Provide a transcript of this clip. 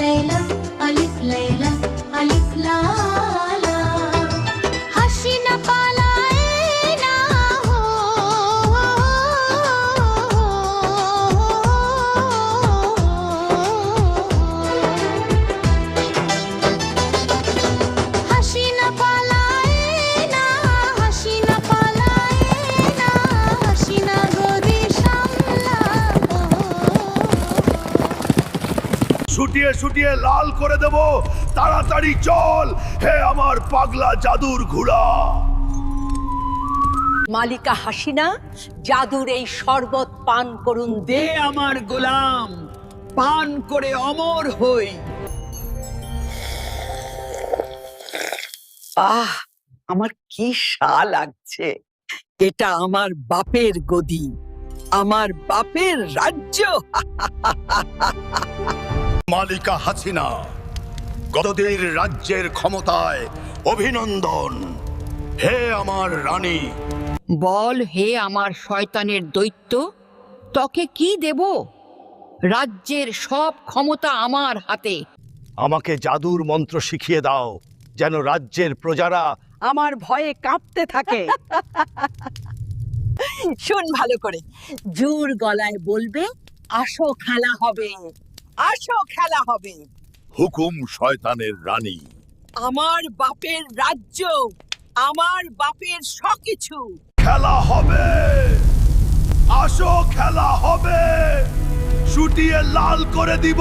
लैला अलिफ लैला अलिफ लाला हसीना पालाए ना हो हसीना पालाए ना हसीना पालाए ना हसीना गोदी सामलाओ ছুটিয়ে ছুটিয়ে লাল করে দেব তাড়াতাড়ি চল হে আমার পাগলা জাদুর ঘোড়া মালিকা হাসিনা জাদুর এই শরবত পান করুন দে আমার গোলাম, পান করে অমর হই। আহ, আমার কি শা লাগছে। এটা আমার বাপের গদি, আমার বাপের রাজ্য। মালিকা হাসিনা গতদের রাজ্যের ক্ষমতায় অভিনন্দন হে আমার রানী বল হে আমার শয়তানের দৈত্য, তোকে কি দেব? রাজ্যের সব ক্ষমতা আমার হাতে। আমাকে জাদুর মন্ত্র শিখিয়ে দাও যেন রাজ্যের প্রজারা আমার ভয়ে কাঁপতে থাকে শোন ভালো করে, জোর গলায় বলবে আসো খেলা হবে, আসো খেলা হবে। হুকুম শয়তানের রানী আমার বাপের রাজ্য, আমার বাপের সবকিছু। খেলা হবে আসো খেলা হবে ছুটিয়ে লাল করে দিব